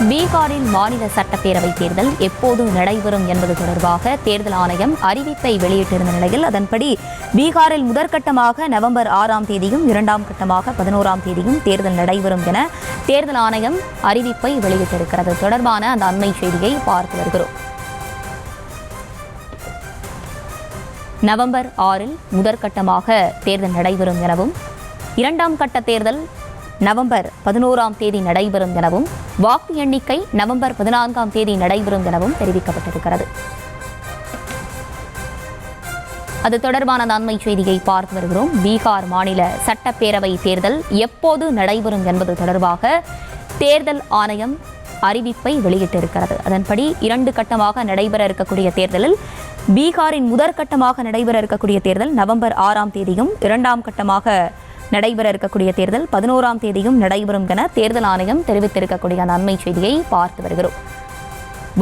பீகாரில் மாநில சட்டப்பேரவை தேர்தல் எப்போது நடைபெறும் என்பது தொடர்பாக தேர்தல் ஆணையம் அறிவிப்பை வெளியிட்டிருந்த நிலையில் அதன்படி பீகாரில் முதற்கட்டமாக நவம்பர் 6ஆம் தேதியும் 2ஆம் கட்டமாக 11ஆம் தேதியும் தேர்தல் நடைபெறும் என தேர்தல் ஆணையம் அறிவிப்பை வெளியிட்டிருக்கிறது. தொடர்பான அந்த அண்மை செய்தியை பார்த்து வருகிறோம். நவம்பர் 6இல் முதற்கட்டமாக தேர்தல் நடைபெறும் எனவும் 2ஆம் கட்ட தேர்தல் நவம்பர் 11ஆம் தேதி நடைபெறும் எனவும் வாக்கு எண்ணிக்கை நவம்பர் 14ஆம் தேதி நடைபெறும் எனவும் தெரிவிக்கப்பட்டிருக்கிறது. அது தொடர்பான அண்மை செய்தியை பார்த்து வருகிறோம். பீகார் மாநில சட்டப்பேரவை தேர்தல் எப்போது நடைபெறும் என்பது தொடர்பாக தேர்தல் ஆணையம் அறிவிப்பை வெளியிட்டிருக்கிறது. அதன்படி 2 கட்டமாக நடைபெற இருக்கக்கூடிய தேர்தலில் பீகாரின் முதற்கட்டமாக நடைபெற இருக்கக்கூடிய தேர்தல் நவம்பர் 6ஆம் தேதியும் 2ஆம் கட்டமாக நடைபெற இருக்கக்கூடிய தேர்தல் 11ஆம் தேதியும் நடைபெறும் என தேர்தல் ஆணையம் தெரிவித்திருக்கக்கூடிய அண்மை செய்தியை பார்த்து வருகிறோம்.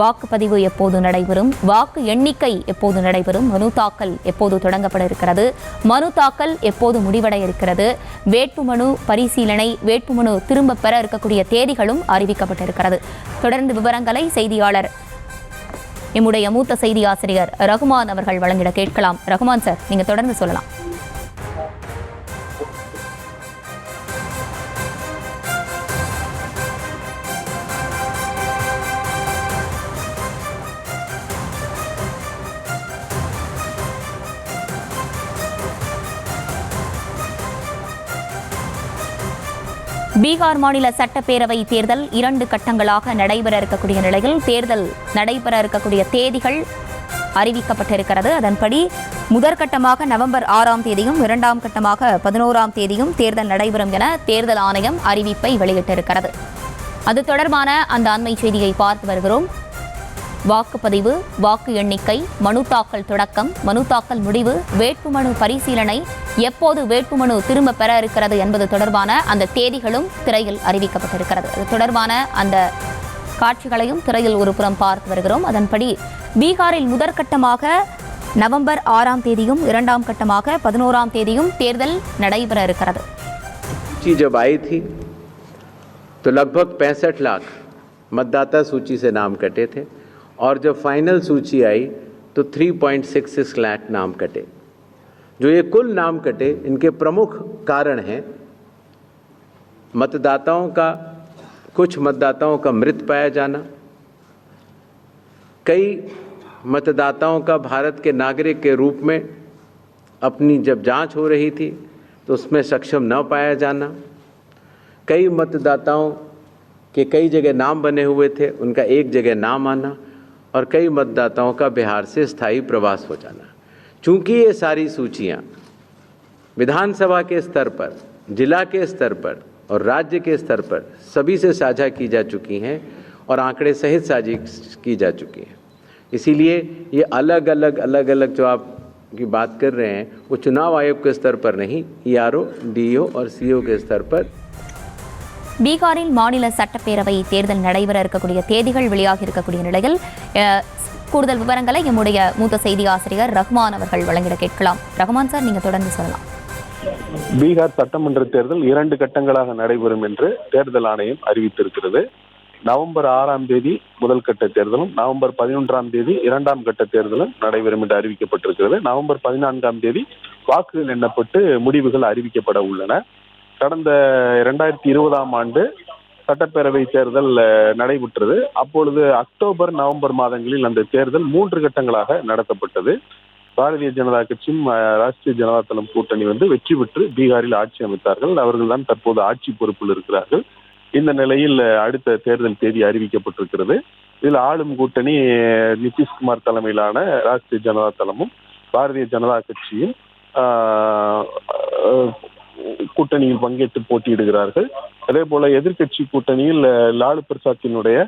வாக்குப்பதிவு எப்போது நடைபெறும், வாக்கு எண்ணிக்கை எப்போது நடைபெறும், மனு தாக்கல் எப்போது தொடங்கப்பட இருக்கிறது, மனு தாக்கல் எப்போது முடிவடைய இருக்கிறது, வேட்புமனு பரிசீலனை, வேட்புமனு திரும்ப பெற இருக்கக்கூடிய தேதிகளும் அறிவிக்கப்பட்டிருக்கிறது. தொடர்ந்து விவரங்களை செய்தியாளர் எம்முடைய மூத்த செய்தி ஆசிரியர் ரகுமான் அவர்கள் வழங்கிட கேட்கலாம். ரகுமான் சார், நீங்க தொடர்ந்து சொல்லலாம். பீகார் மாநில சட்டப்பேரவை தேர்தல் 2 கட்டங்களாக நடைபெற இருக்கக்கூடிய நிலையில் தேர்தல் நடைபெற இருக்கக்கூடிய தேதிகள் அறிவிக்கப்பட்டிருக்கிறது. அதன்படி முதற்கட்டமாக நவம்பர் 6ஆம் தேதியும் 2ஆம் கட்டமாக 11ஆம் தேதியும் தேர்தல் நடைபெறும் என தேர்தல் ஆணையம் அறிவிப்பை வெளியிட்டிருக்கிறது. அது தொடர்பான அந்த அண்மை செய்தியை பார்த்து வருகிறோம். வாக்குப்பதிவு, வாக்கு எண்ணிக்கை, மனு தாக்கல் தொடக்கம், மனு தாக்கல் முடிவு, வேட்புமனு பரிசீலனை, எப்போது வேட்புமனு திரும்ப பெற இருக்கிறது என்பது தொடர்பான அந்த தேதிகளும் திரையில் அறிவிக்கப்பட்டிருக்கிறது. அது தொடர்பான அந்த காட்சிகளையும் திரையில் ஒரு புறம் பார்த்து வருகிறோம். அதன்படி பீகாரில் முதற்கட்டமாக நவம்பர் 6ஆம் தேதியும் 2ஆம் கட்டமாக 11ஆம் தேதியும் தேர்தல் நடைபெற இருக்கிறது. जब आई थी तो लगभग 65 लाख मतदाता सूची से नाम कटे थे और जब फाइनल सूची आई तो 3.66 लाख नाम कटे. जो ये कुल नाम कटे, इनके प्रमुख कारण हैं कुछ मतदाताओं का मृत पाया जाना, कई मतदाताओं का भारत के नागरिक के रूप में अपनी जब जांच हो रही थी तो उसमें सक्षम न पाया जाना, कई मतदाताओं के कई जगह नाम बने हुए थे, उनका एक जगह नाम आना, और कई मतदाताओं का बिहार से स्थायी प्रवास हो जाना. चूंकि ये सारी सूचियां विधानसभा के स्तर पर, जिला के स्तर पर और राज्य के स्तर पर सभी से साझा की जा चुकी हैं और आंकड़े सहित साझा की जा चुकी हैं. इसीलिए ये अलग अलग जो आप की बात कर रहे हैं वो चुनाव आयोग के स्तर पर नहीं, ERO, DO और CO के स्तर पर. பீகாரில் மாநில சட்டப்பேரவை தேர்தல் நடைபெற இருக்கக்கூடிய தேதிகள் வெளியாகி இருக்கக்கூடிய நிலையில் கூடுதல் விவரங்களை எம்முடைய மூத்த செய்தி ஆசிரியர் ரஹ்மான் அவர்கள் வழங்கிட கேட்கலாம். ரஹ்மான் சார், நீங்க தொடர்ந்து சொல்லலாம். பீகார் சட்டமன்ற தேர்தல் 2 கட்டங்களாக நடைபெறும் என்று தேர்தல் ஆணையம் அறிவித்திருக்கிறது. நவம்பர் 6ஆம் தேதி முதல் கட்ட தேர்தலும், நவம்பர் 11ஆம் தேதி 2ஆம் கட்ட தேர்தலும் நடைபெறும் என்று அறிவிக்கப்பட்டிருக்கிறது. நவம்பர் 14ஆம் தேதி வாக்குகள் எண்ணப்பட்டு முடிவுகள் அறிவிக்கப்பட உள்ளன. கடந்த 2020ஆம் ஆண்டு சட்டப்பேரவை தேர்தல் நடைபெற்றது. அப்பொழுது அக்டோபர், நவம்பர் மாதங்களில் அந்த தேர்தல் 3 கட்டங்களாக நடத்தப்பட்டது. பாரதிய ஜனதா கட்சியும் ராஷ்டிரிய ஜனதா தளம் கூட்டணி வெற்றி பெற்று பீகாரில் ஆட்சி அமைத்தார்கள். அவர்கள் தான் தற்போது ஆட்சி பொறுப்பில் இருக்கிறார்கள். இந்த நிலையில் அடுத்த தேர்தல் தேதி அறிவிக்கப்பட்டிருக்கிறது. இதில் ஆளும் கூட்டணி நிதிஷ்குமார் தலைமையிலான ராஷ்டிரிய ஜனதா தளமும் பாரதிய ஜனதா கட்சியும் கூட்டணியில் பங்கேற்று போட்டியிடுகிறார்கள். அதே போல எதிர்கட்சி கூட்டணியில் லாலு பிரசாத்தினுடைய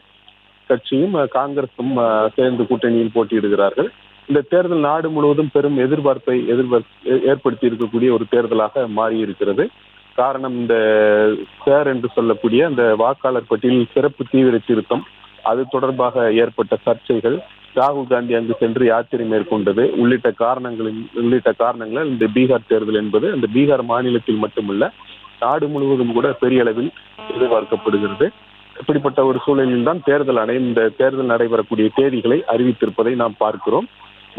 கட்சியும் காங்கிரசும் சேர்ந்து கூட்டணியில் போட்டியிடுகிறார்கள். இந்த தேர்தல் நாடு முழுவதும் பெரும் எதிர்பார்ப்பை ஏற்படுத்தி இருக்கக்கூடிய ஒரு தேர்தலாக மாறி இருக்கிறது. காரணம், இந்த சேர் என்று சொல்லக்கூடிய அந்த வாக்காளர் பட்டியலில் சிறப்பு தீவிர திருத்தம், அது தொடர்பாக ஏற்பட்ட சர்ச்சைகள், ராகுல் காந்தி அங்கு சென்று யாத்திரை மேற்கொண்டது உள்ளிட்ட காரணங்களால் இந்த பீகார் தேர்தல் என்பது அந்த பீகார் மாநிலத்தில் மட்டுமல்ல நாடு முழுவதும் கூட பெரிய அளவில் எதிர்பார்க்கப்படுகிறது. இப்படிப்பட்ட ஒரு சூழலில் தான் தேர்தல் ஆணையம் இந்த தேர்தல் நடைபெறக்கூடிய தேதிகளை அறிவித்திருப்பதை நாம் பார்க்கிறோம்.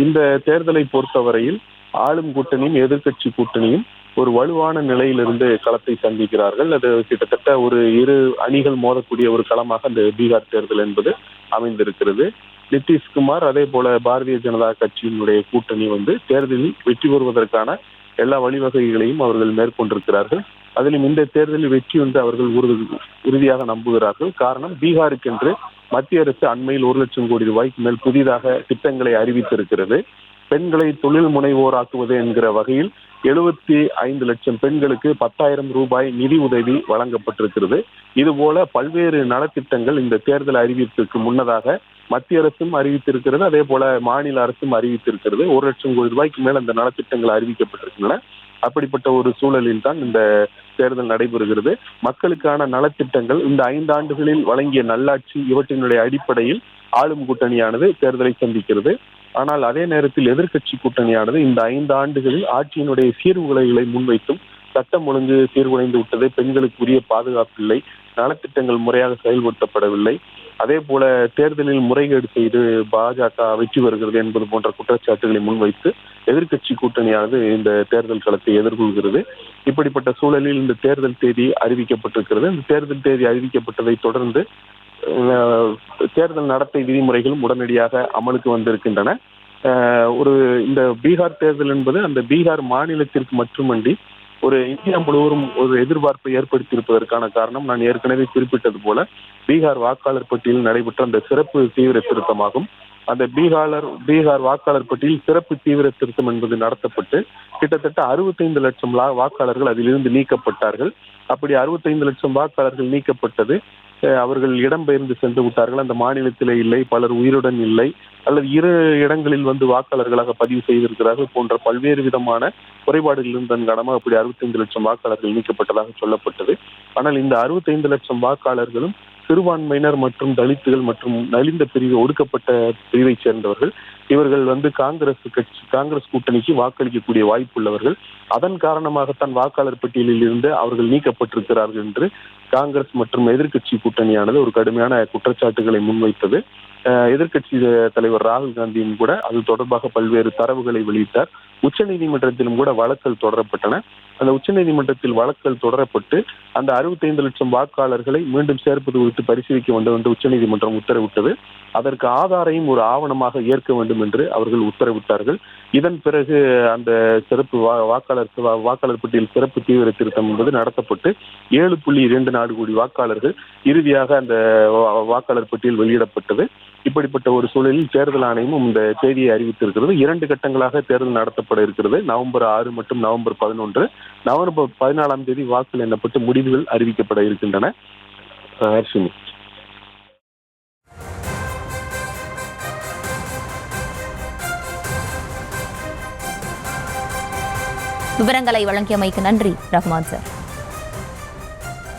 இந்த தேர்தலை பொறுத்தவரையில் ஆளும் கூட்டணியும் எதிர்க்கட்சி கூட்டணியும் ஒரு வலுவான நிலையிலிருந்து களத்தை சந்திக்கிறார்கள். அது கிட்டத்தட்ட ஒரு இரு அணிகள் மோதக்கூடிய ஒரு களமாக அந்த பீகார் தேர்தல் என்பது அமைந்திருக்கிறது. நிதிஷ்குமார் அதே போல பாரதிய ஜனதா கட்சியினுடைய கூட்டணி தேர்தலில் வெற்றி பெறுவதற்கான எல்லா வழிவகைகளையும் அவர்கள் மேற்கொண்டிருக்கிறார்கள். அதிலும் இந்த தேர்தலில் வெற்றி என்று அவர்கள் உறுதியாக நம்புகிறார்கள். காரணம், பீகாருக்கென்று மத்திய அரசு அண்மையில் 1 லட்சம் கோடி ரூபாய்க்கு மேல் புதிதாக திட்டங்களை அறிவித்திருக்கிறது. பெண்களை தொழில் முனைவோராக்குவது என்கிற வகையில் 75 லட்சம் பெண்களுக்கு 10,000 ரூபாய் நிதி உதவி வழங்கப்பட்டிருக்கிறது. இதுபோல பல்வேறு நலத்திட்டங்கள் இந்த தேர்தல் அறிவிப்பிற்கு முன்னதாக மத்திய அரசும் அறிவித்திருக்கிறது, அதே போல மாநில அரசும் அறிவித்திருக்கிறது. 1 லட்சம் கோடி ரூபாய்க்கு மேல் அந்த நலத்திட்டங்கள் அறிவிக்கப்பட்டிருக்கின்றன. அப்படிப்பட்ட ஒரு சூழலில் தான் இந்த தேர்தல் நடைபெறுகிறது. மக்களுக்கான நலத்திட்டங்கள் இந்த 5 ஆண்டுகளில் வழங்கிய நல்லாட்சி இவற்றினுடைய அடிப்படையில் ஆளும் கூட்டணியானது தேர்தலை சந்திக்கிறது. ஆனால் அதே நேரத்தில் எதிர்க்கட்சி கூட்டணியானது இந்த 5 ஆண்டுகளில் ஆட்சியினுடைய சீர்குலைகளை முன்வைத்தும் சட்டம் ஒழுங்கு சீர்குலைந்து விட்டது, பெண்களுக்கு உரிய பாதுகாப்பு இல்லை, நலத்திட்டங்கள் முறையாக செயல்படுத்தப்படவில்லை, அதே போல தேர்தலில் முறைகேடு செய்து பாஜக வெற்றி பெறுகிறது என்பது போன்ற குற்றச்சாட்டுகளை முன்வைத்து எதிர்க்கட்சி கூட்டணியானது இந்த தேர்தல் களத்தை எதிர்கொள்கிறது. இப்படிப்பட்ட சூழலில் இந்த தேர்தல் தேதி அறிவிக்கப்பட்டிருக்கிறது. இந்த தேர்தல் தேதி அறிவிக்கப்பட்டதை தொடர்ந்து தேர்தல் நடத்தை விதிமுறைகளும் உடனடியாக அமலுக்கு வந்திருக்கின்றன. இந்த பீகார் தேர்தல் என்பது அந்த பீகார் மாநிலத்திற்கு மட்டுமன்றி ஒரு இந்தியா முழுவதும் ஒரு எதிர்பார்ப்பை ஏற்படுத்தியிருப்பதற்கான காரணம் நான் ஏற்கனவே குறிப்பிட்டது போல பீகார் வாக்காளர் பட்டியலில் நடைபெற்ற அந்த சிறப்பு தீவிர திருத்தமாகும். அந்த பீகார் வாக்காளர் பட்டியலில் சிறப்பு தீவிர திருத்தம் என்பது நடத்தப்பட்டு கிட்டத்தட்ட 65 லட்சம் வாக்காளர்கள் அதிலிருந்து நீக்கப்பட்டார்கள். அப்படி 65 லட்சம் வாக்காளர்கள் நீக்கப்பட்டது அவர்கள் இடம்பெயர்ந்து சென்று விட்டார்கள், அந்த மாநிலத்திலே இல்லை, பலர் உயிருடன் இல்லை, அல்லது 2 இடங்களில் வாக்காளர்களாக பதிவு செய்திருக்கிறார்கள் போன்ற பல்வேறு விதமான குறைபாடுகள் இருந்தன் காரணமாக அப்படி 65 லட்சம் வாக்காளர்கள் நீக்கப்பட்டதாக சொல்லப்பட்டது. ஆனால் இந்த 65 லட்சம் வாக்காளர்களும் சிறுபான்மையினர் மற்றும் தலித்துகள் மற்றும் நலிந்த பிரிவு ஒடுக்கப்பட்ட பிரிவை சேர்ந்தவர்கள். இவர்கள் காங்கிரஸ் கூட்டணிக்கு வாக்களிக்கக்கூடிய வாய்ப்புள்ளவர்கள். அதன் காரணமாகத்தான் வாக்காளர் பட்டியலில் இருந்து அவர்கள் நீக்கப்பட்டிருக்கிறார்கள் என்று காங்கிரஸ் மற்றும் எதிர்க்கட்சி கூட்டணியானது ஒரு கடுமையான குற்றச்சாட்டுகளை முன்வைத்தது. எதிர்க்கட்சி தலைவர் ராகுல் காந்தியும் கூட அது தொடர்பாக பல்வேறு தரவுகளை வெளியிட்டார். உச்சநீதிமன்றத்திலும் கூட வழக்குகள் தொடரப்பட்டன. அந்த உச்சநீதிமன்றத்தில் வழக்குகள் தொடரப்பட்டு அந்த 65 லட்சம் வாக்காளர்களை மீண்டும் சேர்ப்பது குறித்து பரிசீலிக்க வேண்டும் என்று உச்சநீதிமன்றம் உத்தரவிட்டது. அதற்கு ஆதாரையும் ஒரு ஆவணமாக ஏற்க வேண்டும் என்று அவர்கள் உத்தரவிட்டார்கள். இதன் பிறகு அந்த சிறப்பு வாக்காளர் பட்டியல் சிறப்பு தீவிர திருத்தம் என்பது நடத்தப்பட்டு 7.24 கோடி வாக்காளர்கள் இறுதியாக அந்த வாக்காளர் பட்டியல் வெளியிடப்பட்டது. இப்படிப்பட்ட ஒரு சூழலில் தேர்தல் ஆணையமும் இந்த தேதியை அறிவித்திருக்கிறது. 2 கட்டங்களாக தேர்தல் நடத்தப்பட இருக்கிறது. நவம்பர் 6 மற்றும் நவம்பர் 11. நவம்பர் 14ஆம் தேதி வாக்குகள் எண்ணப்பட்டு முடிவுகள் அறிவிக்கப்பட இருக்கின்றன. விவரங்களை வழங்கியமைக்கு நன்றி ரஹ்மான் சார்.